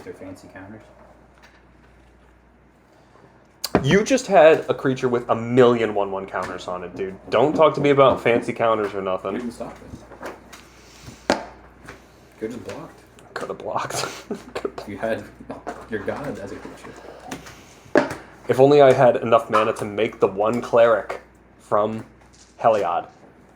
with their fancy counters. You just had a creature with a million 1/1 counters on it, dude. Don't talk to me about fancy counters or You nothing. didn't stop it. Could have blocked. Could have blocked. You had your god as a creature. If only I had enough mana to make the one cleric from Heliod.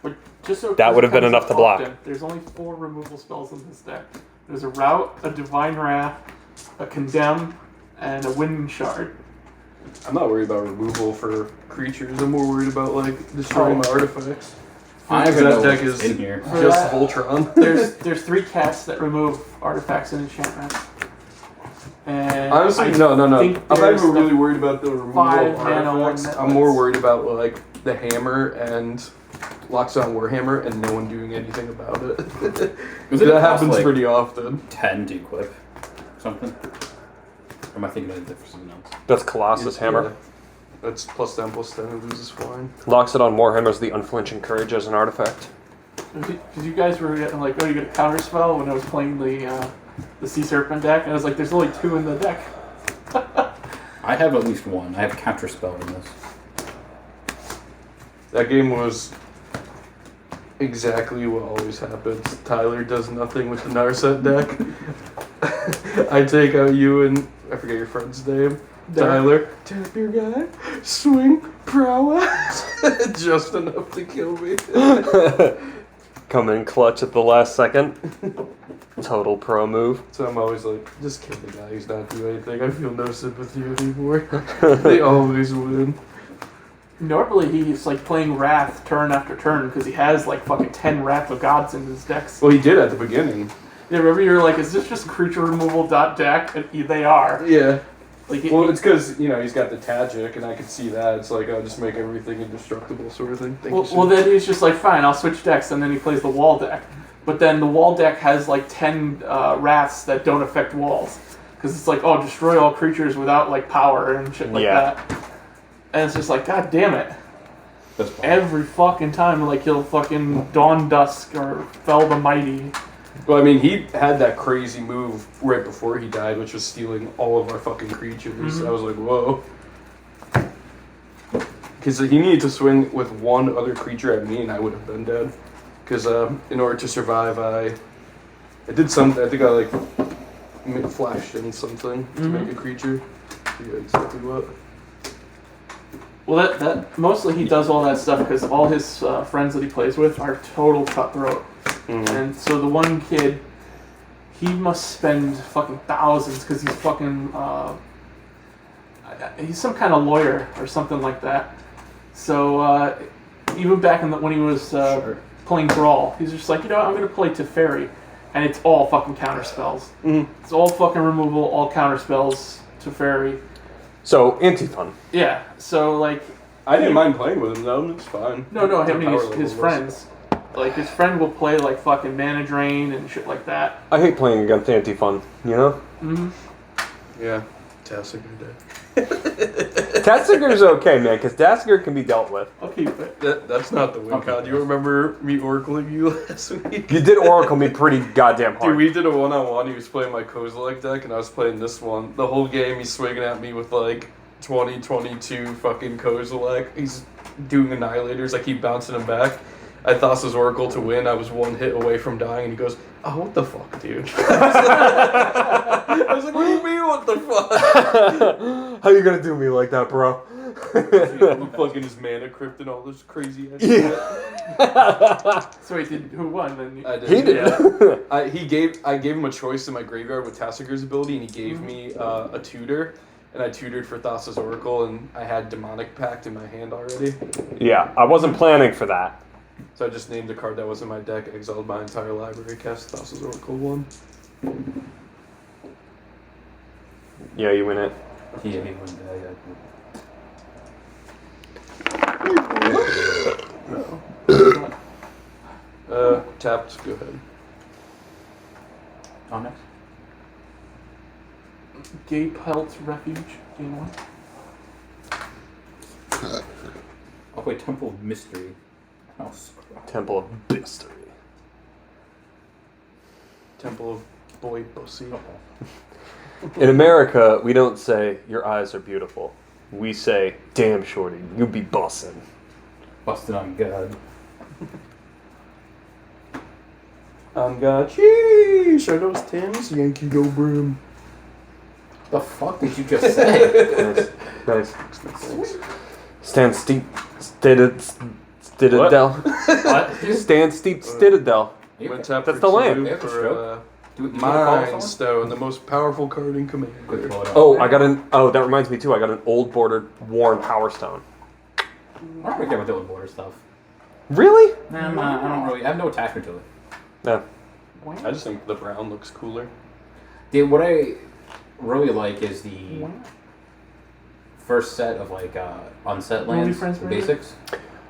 But just so That would have been enough to block. There's only 4 removal spells in this deck. There's a Rout, a Divine Wrath, a Condemn, and a Wind Shard. I'm not worried about removal for creatures. I'm more worried about like destroying my artifacts. That deck is in here. just Voltron. There's 3 cats that remove artifacts and enchantments. And Honestly, no. I'm not even really worried about the removal of 5 mana artifacts. one I'm more worried about like the hammer and Lockstone Warhammer and no one doing anything about it. That happens like pretty often. 10 to equip something. Or am I thinking of something else? That's Colossus Hammer. Yeah. That's +10/+10. It loses flying. Locks it on Warhammer's the Unflinching Courage as an artifact. Because you guys were getting like, oh, you get a counter spell when I was playing the Sea Serpent deck, and I was like, there's only 2 in the deck. I have at least 1. I have counterspell in this. That game was exactly what always happens. Tyler does nothing with the Narset deck. I take out you and I forget your friend's name. Tyler, tap your guy, swing prowess, just enough to kill me. Come in clutch at the last second. Total pro move. So I'm always like, just kill the guy who's not doing anything. I feel no sympathy anymore. They always win. Normally he's like playing Wrath turn after turn because he has like fucking 10 Wrath of Gods in his decks. Well, he did at the beginning. Yeah, remember you were like, is this just creature removal deck? And they are. Yeah. Like, Well, it's because, you know, he's got the Tajic, and I can see that. It's like, I'll just make everything indestructible sort of thing. Well, then he's just like, fine, I'll switch decks, and then he plays the wall deck. But then the wall deck has like 10 Wraths that don't affect walls. Because it's like, oh, destroy all creatures without like power and shit like that. And it's just like, god damn it. Every fucking time, like, he'll fucking Dawn Dusk or Fell the Mighty. Well, I mean, he had that crazy move right before he died, which was stealing all of our fucking creatures. Mm-hmm. I was like, whoa. Because he needed to swing with one other creature at me, and I would have been dead. Because in order to survive, I did something. I think I, like, flashed in something to make a creature. I forget exactly what. Well, that mostly he does all that stuff because all his friends that he plays with are total cutthroat. Mm-hmm. And so the one kid, he must spend fucking thousands because he's fucking, he's some kind of lawyer or something like that. So even back when he was playing Brawl, he's just like, you know what, I'm going to play Teferi. And it's all fucking counter spells. Mm-hmm. It's all fucking removal, all counter spells, Teferi. So, anti-fun. Yeah, so like... I didn't mind playing with him, though. It's fine. No, him Power and his level friends. Like, his friend will play, like, fucking Mana Drain and shit like that. I hate playing against anti-fun, you know? Mm-hmm. Yeah. Tasigur did. Tassigur's okay, man, because Tasigur can be dealt with. I'll keep it. That's not the win con. Do you remember me oracling you last week? You did Oracle me pretty goddamn hard. Dude, we did a one-on-one. He was playing my Kozilek deck, and I was playing this one. The whole game, he's swinging at me with, like, 2022 fucking Kozilek. He's doing Annihilators. I keep bouncing him back. I thought his Oracle to win. I was one hit away from dying, and he goes, oh, what the fuck, dude? I was like, what do you mean, what the fuck? How you gonna do me like that, bro? I'm fucking his mana crypt and all this crazy ass shit. So wait, who won then? I did. He did. Yeah. I gave him a choice in my graveyard with Tassigur's ability, and he gave me a tutor. And I tutored for Thassa's Oracle, and I had Demonic Pact in my hand already. Yeah, I wasn't planning for that. So I just named the card that was in my deck, exiled my entire library, cast Thassa's Oracle 1. Yeah, you win it. Yeah, he won. Tapped, go ahead. Oh, next. Gay Pelt's Refuge, game 1. Oh, wait, Temple of Mystery. Oh, Temple of Mystery. Temple of Boy Pussy. In America, we don't say, your eyes are beautiful. We say, damn, shorty, you be bussin'. Busted on God. I'm got cheese. Are those Tim's? Yankee Go Brim. The fuck did you just say? Nice. Stand steep, Stidadel. What? Stand steep, Stidadel. You Went can- tap That's for the land. two They have a for stroke. Do you wanna call Mind someone? Stone, the most powerful card in Quick Commander. pull it up. Oh, I got an. Oh, that reminds me too. I got an old bordered worn Power Stone. I don't really care about the old border stuff. Really? Nah, I don't really. I have no attachment to it. No. I just think the brown looks cooler. Dude, what I really like is the first set of like unset Movie lands, friends, the maybe? basics.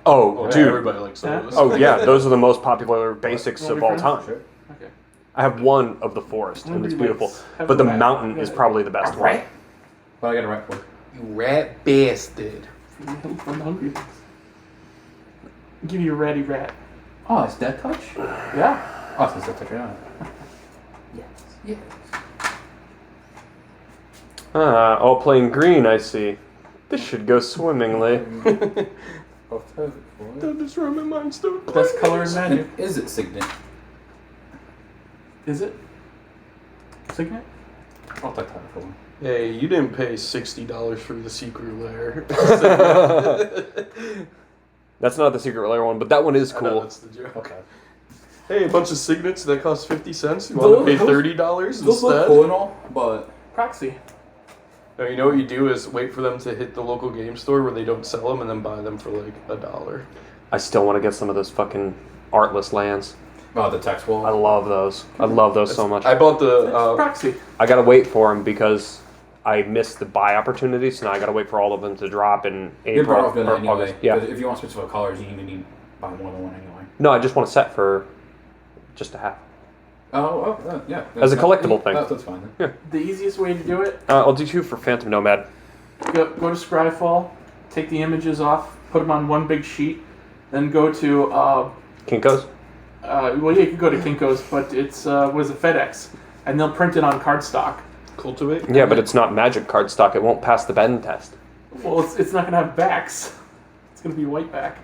Oh, Oh, dude. everybody likes those. Oh yeah, those are the most popular basics Movie of all friends? time. Sure. Okay. I have one of the forest, and it's beautiful. Have But the a rat. mountain is probably the best one. Right? But I got a right one. You rat bastard. I'm hungry. I'll give you a ratty rat. Oh, it's Death Touch? Yeah. Oh, it's Death Touch right now. Yes. Yes. All playing green, I see. This should go swimmingly. Don't destroy my Mind Stone. Best color in Magic. And is it Signet? Is it? Signet? I'll take that for one. Hey, you didn't pay $60 for the secret lair. That's not the secret layer one, but that one is I know, cool. that's the joke. Okay. Hey, a bunch of signets that cost 50 cents. You want to pay $30 Those look instead? cool and all, but Proxy. No, you know what you do is wait for them to hit the local game store where they don't sell them and then buy them for like $1. I still want to get some of those fucking artless lands. the text wall. I love those. I love those so much. I bought the Proxy. I gotta wait for them because I missed the buy opportunity, so now I gotta wait for all of them to drop in You're better April off doing or that anyway. August. Yeah. Because if you want specific colors, you need to buy more than one anyway. No, I just want a set for just a half. Yeah. As a collectible thing. That's fine then. The easiest way to do it, I'll do 2 for Phantom Nomad. go to Scryfall, take the images off, put them on one big sheet, then go to, Kinko's? well, yeah, you can go to Kinko's, but it's, was it FedEx? And they'll print it on cardstock. Cultivate. Yeah, but it's not Magic cardstock. It won't pass the bend test. Well, it's not going to have backs. It's going to be white back.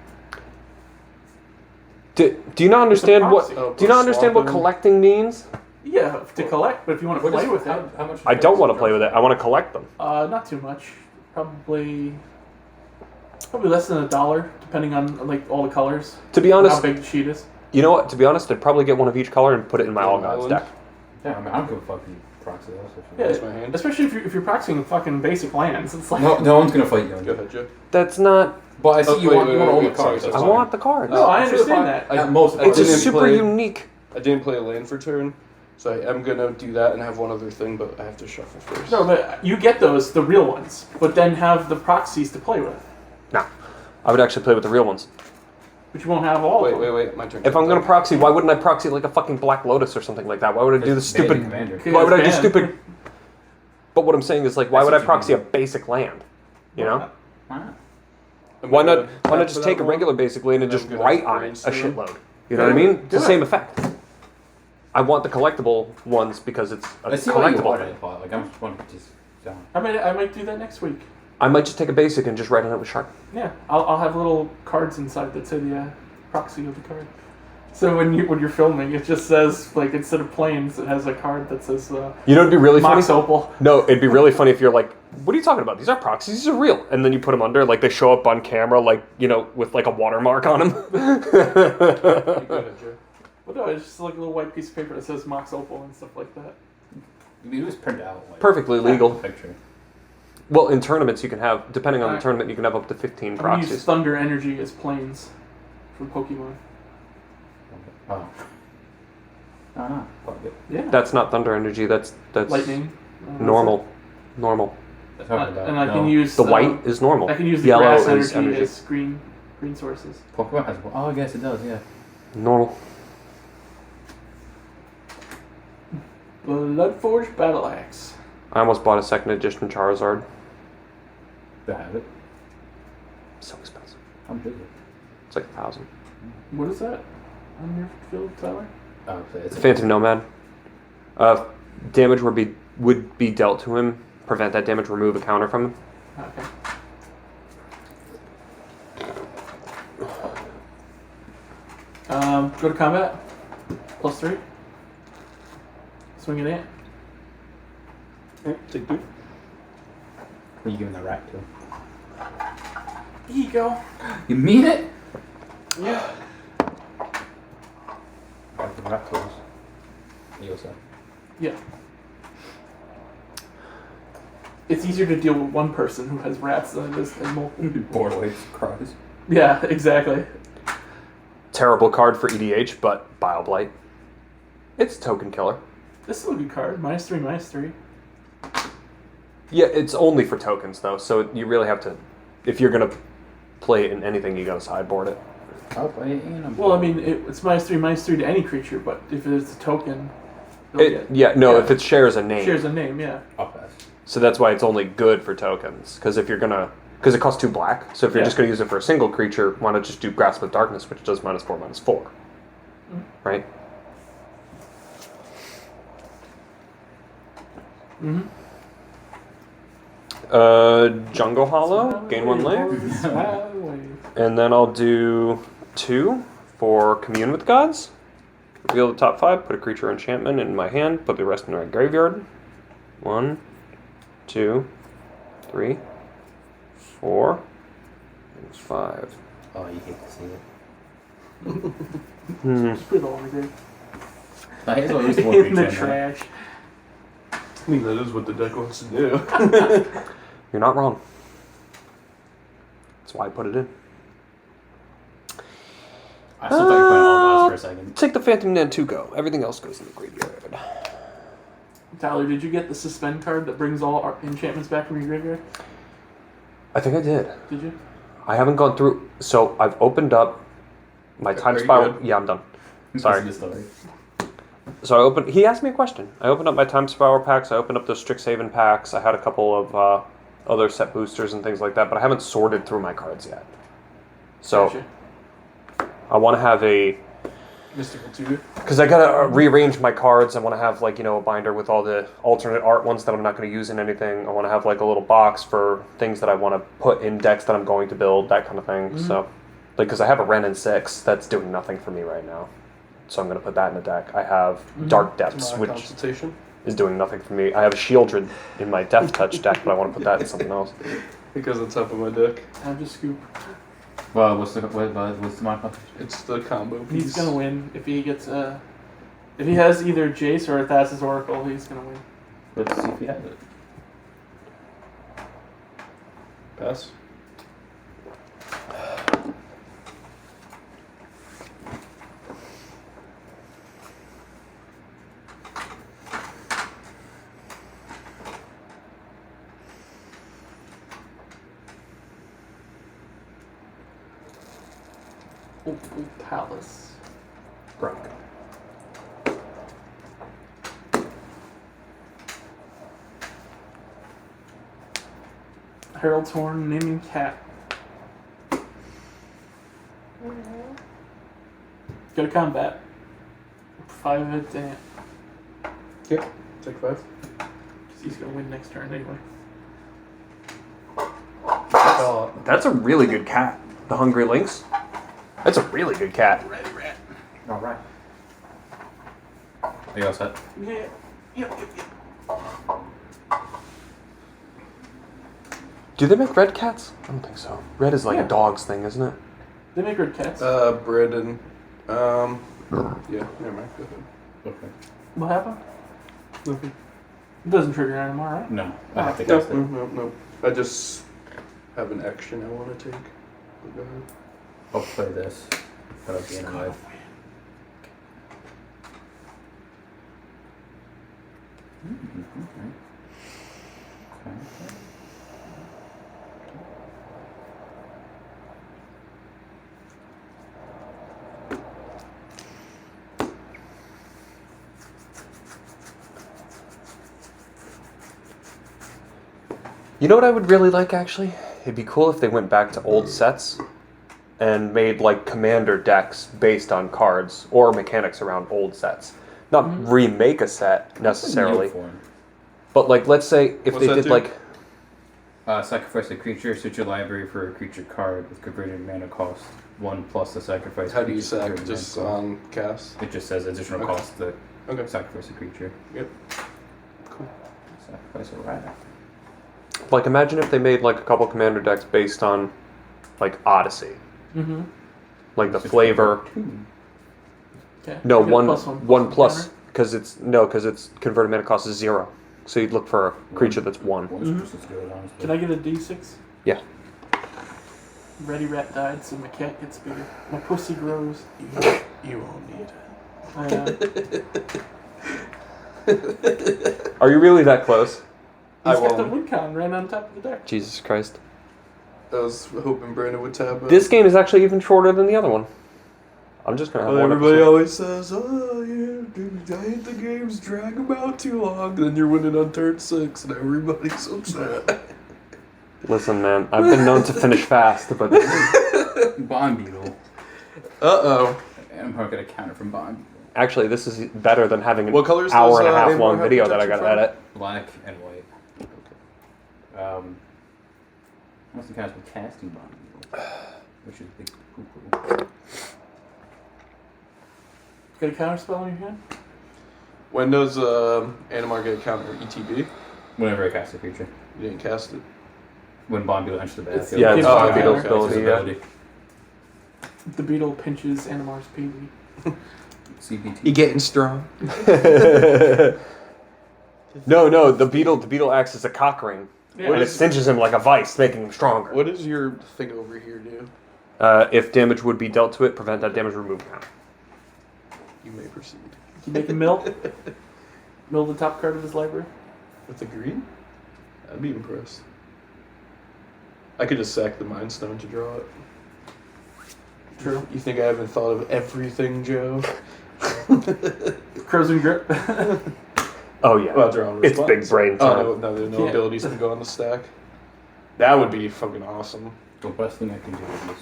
Do you not understand what? proxy. Oh, Do you not understand what swapping. collecting means? Yeah, to collect, but if you want to play with it, How much? I don't want to play with it. I want to collect them. not too much. Probably less than $1, depending on like all the colors. To be and honest, how big the sheet is. you know what? To be honest, I'd probably get one of each color and put it in my All Gods Island. deck. Yeah, I mean, I don't give a fuck if you proxy those. Yeah, That's my hand. especially if you're proxying fucking basic lands. It's like No one's gonna fight you. Go ahead, Joe. That's not. But I see Oh, you wait, want wait, all wait, the cards. sorry, that's I fine. want the cards. No, I I'm sure understand they're fine. that. At most, It's I a didn't super play- unique. I didn't play a land for turn, so I am gonna do that and have one other thing, but I have to shuffle first. No, but you get those, the real ones, but then have the proxies to play with. Nah, I would actually play with the real ones. But you won't have all of them. Wait, my turn. If I'm gonna proxy, why wouldn't I proxy like a fucking Black Lotus or something like that? Why would I do the It's banned in stupid? Commander. Why would I do Banned. stupid? But what I'm saying is like, why That's would I what you proxy a mean. basic land? You know? Why not? Why not just take a regular basic land and and just I'm gonna write on it a brainstorm. shitload? You know what I mean? It's the Do it. same effect. I want the collectible ones because it's a I see why you collectible want thing. it, but like I'm just wondering, just I might do that next week. I might just take a basic and just write on it with Sharp. Yeah, I'll have little cards inside that say the proxy of the card. So when you're filming, it just says like instead of planes, it has a card that says You know, it'd be really funny. Mox Opal. No, it'd be really funny if you're like, "What are you talking about? These are proxies. These are real." And then you put them under, like they show up on camera, like with like a watermark on them. Go ahead, Joe. Well, no, it's just like a little white piece of paper that says Mox Opal and stuff like that. you just print out like Perfectly legal. picture. Well, in tournaments, you can have, depending on the Alright. tournament, you can have up to 15 I'm gonna use proxies. Thunder Energy as planes from Pokemon. Oh. Oh no, fuck it. Yeah. That's not thunder energy. That's Lightning. normal. Normal. That's what I'm about. And I No. can use The white is normal. I can use the Yellow grass is energy, energy. as green sources. Pokemon has. Oh, I guess it does. Yeah. Normal. Bloodforged Battle Axe. I almost bought a second edition Charizard. They have it. So expensive. I'm busy. It's like 1,000. What is that on your field, Tyler? Oh, so it's Phantom Nomad. Damage would be dealt to him, prevent that damage, remove a counter from him. Okay. Go to combat. +3. Swing an 8. Take 2. What are you giving the rat to? Here you go. You mean it? Yeah. Back to the rat tools. You also. Yeah. It's easier to deal with one person who has rats than it is in multiple. Borderways cries. Yeah, exactly. Terrible card for EDH, but Bile Blight. It's a token killer. This is a good card. -3/-3. Yeah, it's only for tokens though, so you really have to. If you're gonna play it in anything, you gotta sideboard it. I'll play it in a Well, I mean, it's -3/-3 to any creature, but if it's a token, If it shares a name. shares a name, yeah. I'll pass. So that's why it's only good for tokens. Because if you're gonna, because it costs 2 black. So if you're Yeah. just gonna use it for a single creature, why not just do Grasp of Darkness, which does -4/-4, right? Mm-hmm. Jungle Hollow, gain 1 life, and then I'll do 2 for Commune with Gods. Reveal the top 5, put a creature enchantment in my hand, put the rest in my graveyard. 1, 2, 3, 4, and 5. Oh, you hate to see it. Just put it all in the grave. I guess I'll use the one In the regen, huh? trash. I mean, that is what the deck wants to do. You're not wrong. That's why I put it in. I still thought you were playing all of us for a second. Take the Phantom Nantuko. Everything else goes in the graveyard. Tyler, did you get the suspend card that brings all our enchantments back from your graveyard? I think I did. Did you? I haven't gone through. So I've opened up my time Are you spiral. good? Yeah, I'm done. Sorry. Listen to the story. So I opened. He asked me a question. I opened up my time spiral packs. I opened up those Strixhaven packs. I had a couple of other set boosters and things like that, but I haven't sorted through my cards yet. So Gotcha. I want to have a. Mystical tutor. Because I gotta rearrange my cards. I want to have like a binder with all the alternate art ones that I'm not going to use in anything. I want to have like a little box for things that I want to put in decks that I'm going to build, that kind of thing. Mm-hmm. So, like, because I have a Ren and 6 that's doing nothing for me right now, so I'm going to put that in a deck. I have Dark Depths, which Consultation. is doing nothing for me. I have a Shieldred in my Death Touch deck, but I want to put that in something else. Because on top of my deck. Have just scoop. Well, what's the mark? It's the combo piece. He's gonna win if he gets if he has either Jace or Thassa's Oracle. He's gonna win. Let's see if he has it. Pass. Opal Palace. Broke. Herald's Horn, naming cat. Go to combat. 5 hits in it. Yep. Take 5. He's gonna win next turn anyway. That's a really good cat. The Hungry Lynx. That's a really good cat. Ready, rat. All right. Are you all set? Yeah. Yep. Do they make red cats? I don't think so. Red is like Yeah. a dog's thing, isn't it? They make red cats. Bread and yeah, never mind. Go ahead. Okay. What happened? Nothing. It doesn't trigger Animar, right? No, I have to No, guess it. no. I just have an action I want to take. But go ahead. I'll play this. That'll be in a life. Okay. You know what I would really like, actually? It'd be cool if they went back to old sets and made, like, commander decks based on cards or mechanics around old sets. Not remake a set, necessarily. But like, let's say if What's they that did do? like, Sacrifice a creature, switch your library for a creature card with converted mana cost 1 plus the sacrifice. How do you creature's sack? converted Just mana cost. on cast? It just says additional Okay. cost to Okay. sacrifice a creature. Yep. Cool. Sacrifice a rat. like imagine if they made like a couple commander decks based on like Odyssey, Mm-hmm. like the Switch flavor. to 2. Okay. No, You get one plus counter. because it's converted mana cost is 0. So you'd look for a creature that's 1. One's just as good, honestly. Can I get a D6? Yeah. Ready Rat died, so my cat gets bigger. My pussy grows. You won't need it. I Are you really that close? I He's got the won't. win con right on top of the deck. Jesus Christ. I was hoping Brandon would tab it. This game is actually even shorter than the other one. I'm just gonna have Well, one everybody episode. always says, "Oh yeah, dude, I hate the games drag them out too long." Then you're winning on turn 6, and everybody's upset. Listen, man, I've been known to finish fast, but Bond Beetle. Uh-oh. And I'm probably going to counter from Bond Beetle. actually, this is better than having an What colors hour does, and a half Animar long have video that I protection gotta from? edit. Black and white. What's the cast with casting Bond Beetle? Which is big poo-poo. Got a counter spell in your hand? When does Animar get a counter? ETB? Whenever I cast a creature. You didn't cast it. When Bond Beetle enters the It's- battlefield. Yeah, it's Bond Beetle's Beetle's ability, yeah. The beetle pinches Animar's peewee. CPT. getting strong. No, the beetle acts as a cock ring. Yeah. And it cinches him like a vice, making him stronger. What does your thing over here do? If damage would be dealt to it, prevent that damage removed now. You may proceed. Can you make a mill? Mill the top card of his library? With the green? I'd be impressed. I could just sack the Mind Stone to draw it. True. You think I haven't thought of everything, Joe? Crows and grip. Oh yeah. Well, drawing It's response. big brain time. Oh, no, no Yeah. abilities can go on the stack. That would be fucking awesome. The best thing I can do is this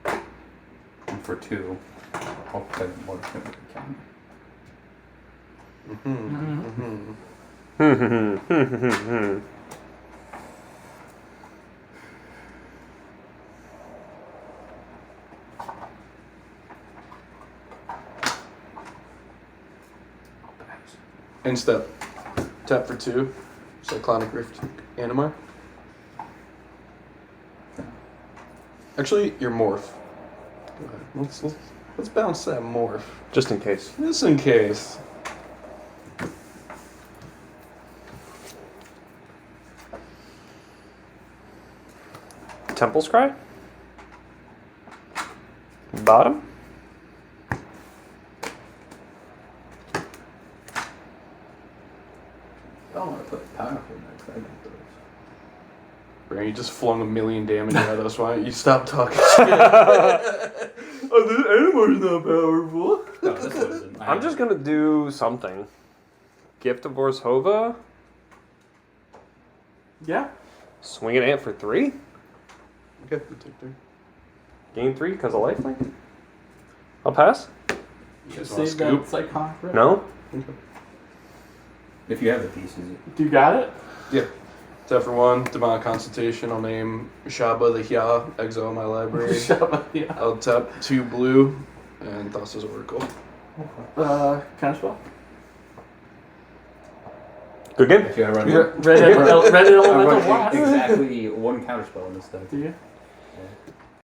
one. And for 2, I'll play more than I can. End step. Tap for 2. Cyclonic Rift Animar. Actually, your morph. Go ahead. Let's bounce that morph. Just in case. Just in case. Temple Scry? Bottom? I don't want to put powerful next. I got those. Brandon, you just flung 1,000,000 damage at us. Why don't you stop talking shit? Oh, the Animar's not powerful. No, this wasn't. I'm just gonna do something. Gift of Orzhova? Yeah. Swing an ant for 3? Okay, you take 3. Gain 3 because of lifelink? I'll pass? You guys want to Save that scoop? Cyclonic Grip. No? Okay. If you have the pieces. Do you got it? Yeah. Tap for 1, Demonic Consultation. I'll name Shaba the Hya, exile my library. Yeah. I'll tap 2 blue and Thassa's Oracle. Counter spell? Good game? If you have run Red I'm Elemental running Blast. exactly 1 counterspell in this deck. Do you?